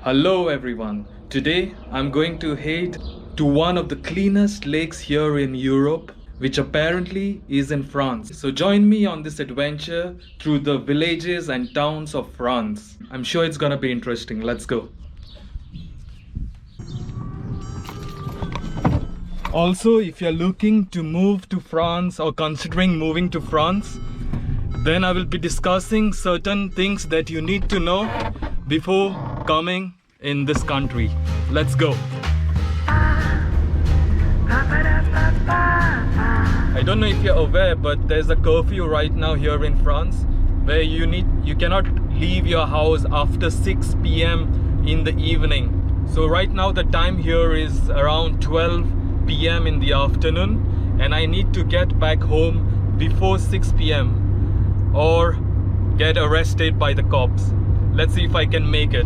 Hello everyone. Today I'm going to head to one of the cleanest lakes here in Europe, which apparently is in France. So join me on this adventure through the villages and towns of France. I'm sure it's gonna be interesting. Let's go. Also, if you're looking to move to France or considering moving to France, then I will be discussing certain things that you need to know before coming in this country. Let's go. I don't know if you're aware, but there's a curfew right now here in France where you cannot leave your house after 6 p.m. in the evening. So right now the time here is around 12 p.m. in the afternoon, and I need to get back home before 6 p.m. or get arrested by the cops. Let's see if I can make it.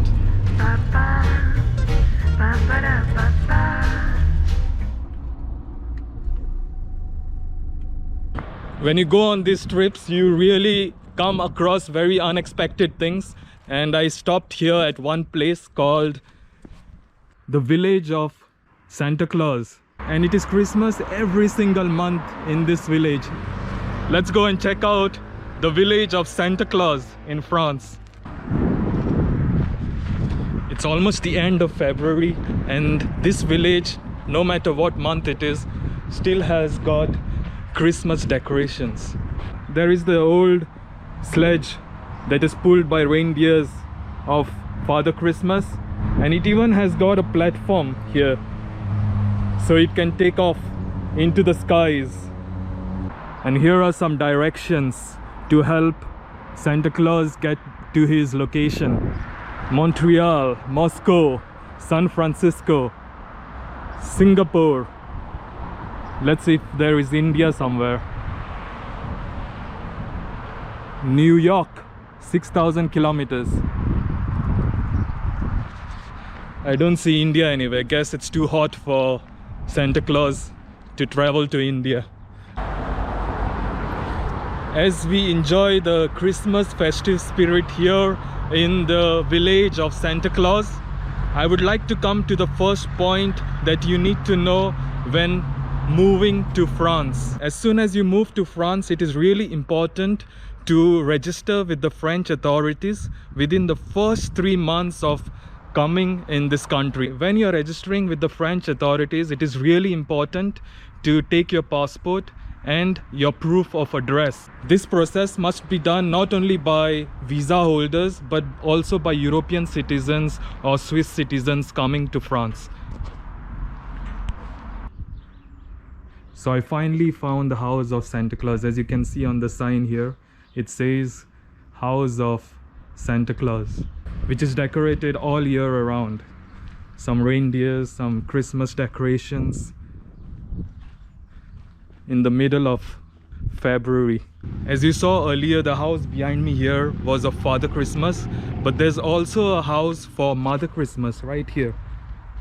When you go on these trips, you really come across very unexpected things, and I stopped here at one place called the village of Santa Claus, and it is Christmas every single month in this village. Let's go and check out the village of Santa Claus in France. It's almost the end of February, and this village, no matter what month it is, still has got Christmas decorations. There is the old sledge that is pulled by reindeers of Father Christmas, and it even has got a platform here so it can take off into the skies. And here are some directions to help Santa Claus get to his location: Montreal, Moscow, San Francisco, Singapore. Let's see if there is India somewhere. New York, 6,000 kilometers. I don't see India anywhere. Guess it's too hot for Santa Claus to travel to India. As we enjoy the Christmas festive spirit here in the village of Santa Claus, I would like to come to the first point that you need to know when moving to France. As soon as you move to France, it is really important to register with the French authorities within the first 3 months of coming in this country. When you're registering with the French authorities, it is really important to take your passport and your proof of address. This process must be done not only by visa holders but also by European citizens or Swiss citizens coming to France. So I finally found the house of Santa Claus. As you can see on the sign here, it says House of Santa Claus, which is decorated all year around. Some reindeers, some Christmas decorations in the middle of February. As you saw earlier, the house behind me here was of Father Christmas, but there's also a house for Mother Christmas right here.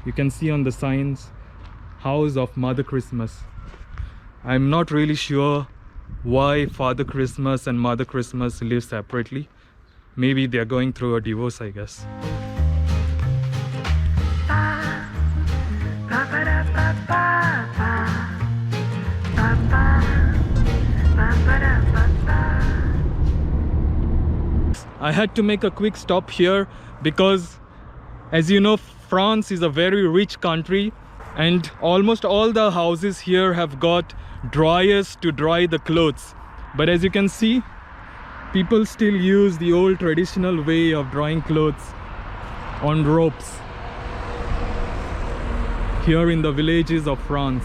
You can see on the signs, House of Mother Christmas. I'm not really sure why Father Christmas and Mother Christmas live separately. Maybe they're going through a divorce, I guess. I had to make a quick stop here because, as you know, France is a very rich country, and almost all the houses here have got dryers to dry the clothes. But as you can see, people still use the old traditional way of drying clothes on ropes here in the villages of France.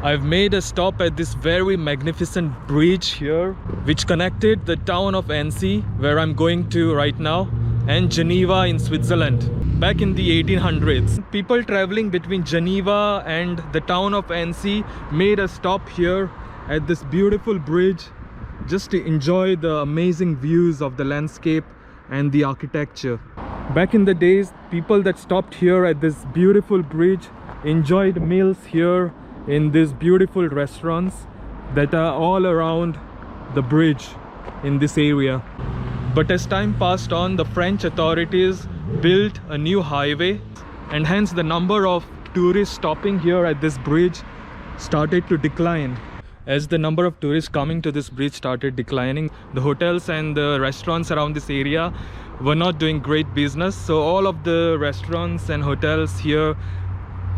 I've made a stop at this very magnificent bridge here, which connected the town of Annecy, where I'm going to right now, and Geneva in Switzerland. Back in the 1800s, people traveling between Geneva and the town of Annecy made a stop here at this beautiful bridge just to enjoy the amazing views of the landscape and the architecture. Back in the days, people that stopped here at this beautiful bridge enjoyed meals here in these beautiful restaurants that are all around the bridge in this area. But as time passed on, the French authorities built a new highway, and hence the number of tourists stopping here at this bridge started to decline. As the number of tourists coming to this bridge started declining, the hotels and the restaurants around this area were not doing great business, so all of the restaurants and hotels here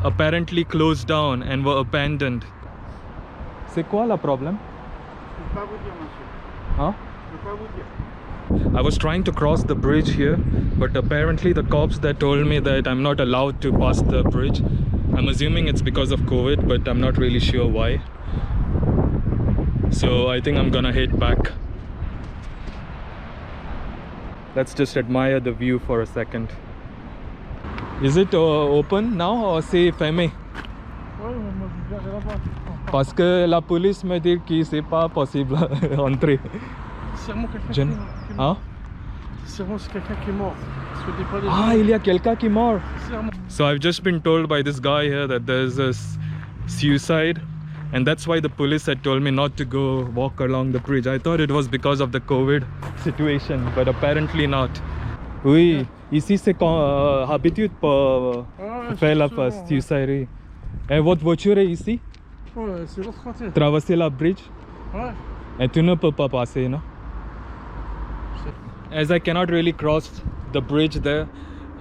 apparently closed down and were abandoned. C'est quoi le problème? Huh? I was trying to cross the bridge here, but apparently the cops that told me that I'm not allowed to pass the bridge. I'm assuming it's because of COVID, but I'm not really sure why. So I think I'm gonna head back. Let's just admire the view for a second. Is it open now or c'est fermé? Parce que la police me dit que c'est pas possible entrer. Hein? Ah, il y a quelqu'un qui est mort. So I've just been told by this guy here that there's a suicide, and that's why the police had told me not to go walk along the bridge. I thought it was because of the COVID situation, but apparently not. Oui, ici c'est habitude pour faire la suicide. Et votre voiture est ici? Ouais, c'est l'autre côté. Traverser la bridge? Ouais. Et tu ne peux pas passer, non? As I cannot really cross the bridge there,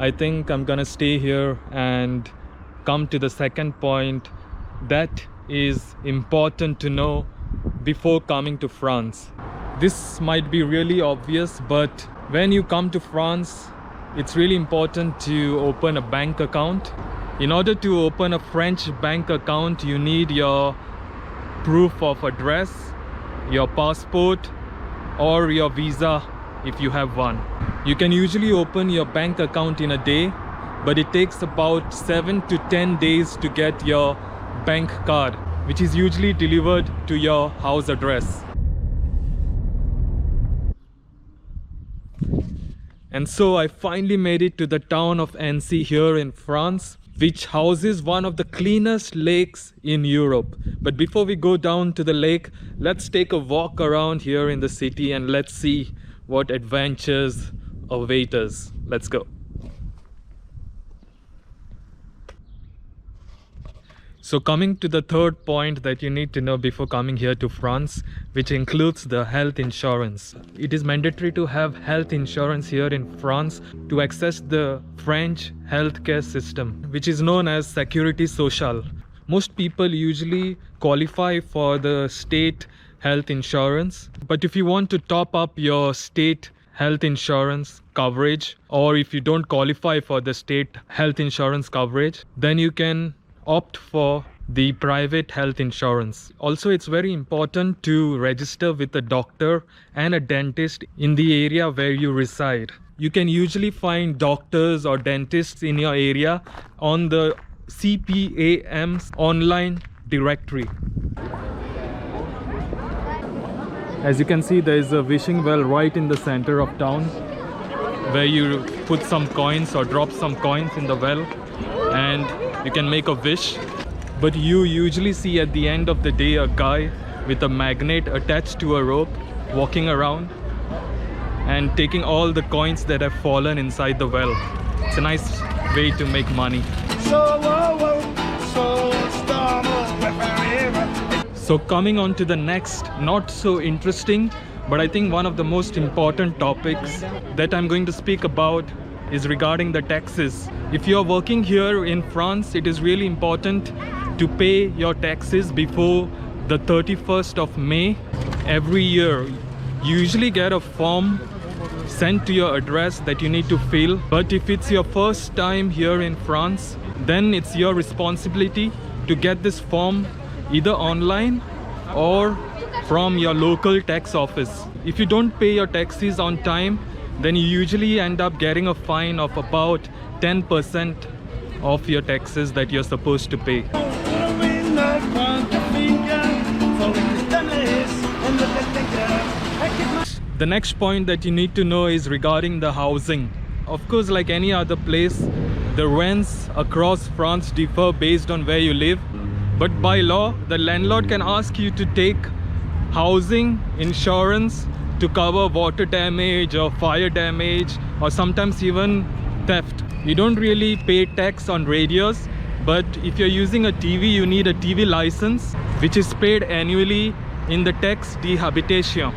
I think I'm gonna stay here and come to the second point that is important to know before coming to France. This might be really obvious, but when you come to France, it's really important to open a bank account. In order to open a French bank account, you need your proof of address, your passport, or your visa if you have one. You can usually open your bank account in a day, but it takes about 7 to 10 days to get your bank card, which is usually delivered to your house address. And so I finally made it to the town of Annecy here in France, which houses one of the cleanest lakes in Europe. But before we go down to the lake, let's take a walk around here in the city and let's see what adventures await us. Let's go. So coming to the third point that you need to know before coming here to France, which includes the health insurance. It is mandatory to have health insurance here in France to access the French healthcare system, which is known as Sécurité Sociale. Most people usually qualify for the state health insurance, but if you want to top up your state health insurance coverage, or if you don't qualify for the state health insurance coverage, then you can opt for the private health insurance. Also, it's very important to register with a doctor and a dentist in the area where you reside. You can usually find doctors or dentists in your area on the CPAM's online directory. As you can see, there is a wishing well right in the center of town where you put some coins or drop some coins in the well and you can make a wish. But you usually see at the end of the day a guy with a magnet attached to a rope walking around and taking all the coins that have fallen inside the well. It's a nice way to make money. So coming on to the next, not so interesting, but I think one of the most important topics that I'm going to speak about is regarding the taxes. If you're working here in France, it is really important to pay your taxes before the 31st of May every year. You usually get a form sent to your address that you need to fill, but if it's your first time here in France, then it's your responsibility to get this form either online or from your local tax office. If you don't pay your taxes on time, then you usually end up getting a fine of about 10% of your taxes that you're supposed to pay. The next point that you need to know is regarding the housing. Of course, like any other place, the rents across France differ based on where you live. But by law, the landlord can ask you to take housing insurance to cover water damage or fire damage or sometimes even theft. You don't really pay tax on radios, but if you're using a TV, you need a TV license, which is paid annually in the tax d'habitation.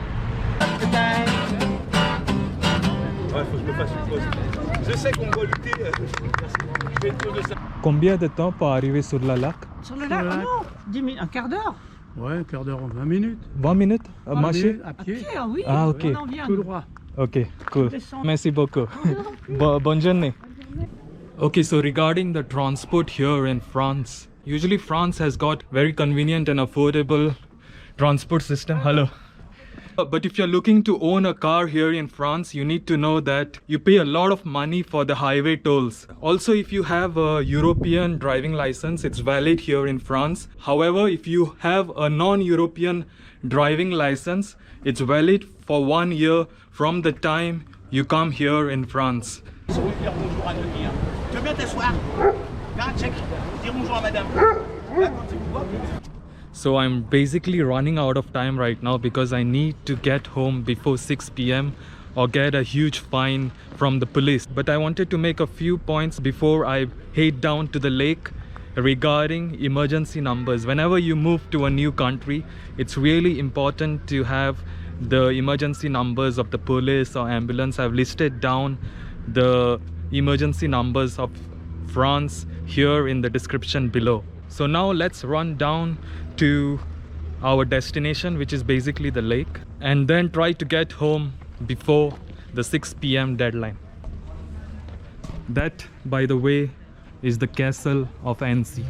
Combien de temps pour arriver sur le lac? Sur le lac? Ah non, 10 minutes, un quart d'heure. Ouais, un quart d'heure, 20 minutes. 20 minutes à marcher? À À pied, pied, ah oui. Ah, ok. On en vient. tout droit. Okay, cool. Descendre. Merci beaucoup. Bonne journée. Okay, so regarding the transport here in France, usually France has got very convenient and affordable transport system. Hello. But if you're looking to own a car here in France, you need to know that you pay a lot of money for the highway tolls. Also, if you have a European driving license, it's valid here in France. However, if you have a non-European driving license, it's valid for 1 year from the time you come here in France. Bonjour à Denis. Tu veux bien t'asseoir? Viens, check. Dis bonjour à madame. Là, quand tu me vois, So I'm basically running out of time right now because I need to get home before 6 p.m. or get a huge fine from the police. But I wanted to make a few points before I head down to the lake regarding emergency numbers. Whenever you move to a new country, it's really important to have the emergency numbers of the police or ambulance. I've listed down the emergency numbers of France here in the description below. So now let's run down to our destination, which is basically the lake, and then try to get home before the 6 p.m. deadline. That, by the way, is the castle of Annecy.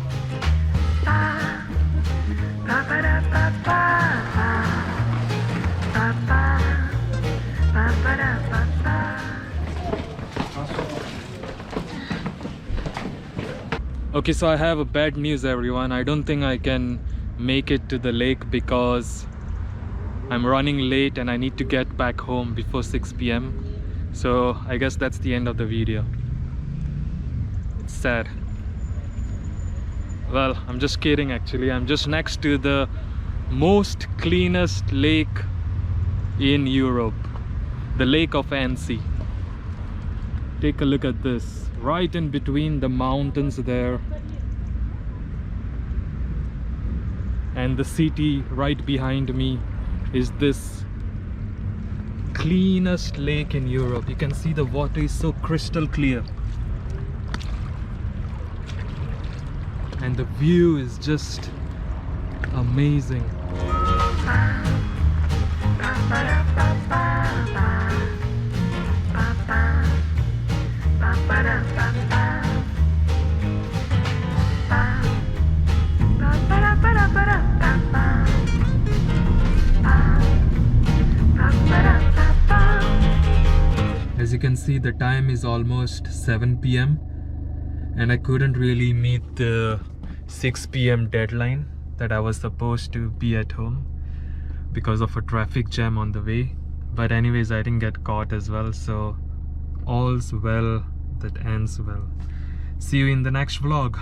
Okay, so I have a bad news, everyone. I don't think I can make it to the lake because I'm running late and I need to get back home before 6 p.m. So I guess that's the end of the video. It's sad. Well, I'm just kidding actually. I'm just next to the most cleanest lake in Europe, the Lake of Annecy. Take a look at this. Right in between the mountains there and the city right behind me is this cleanest lake in Europe. You can see the water is so crystal clear and the view is just amazing. As you can see, the time is almost 7 p.m. and I couldn't really meet the 6 p.m. deadline that I was supposed to be at home because of a traffic jam on the way. But anyways, I didn't get caught as well, so all's well that ends well. See you in the next vlog.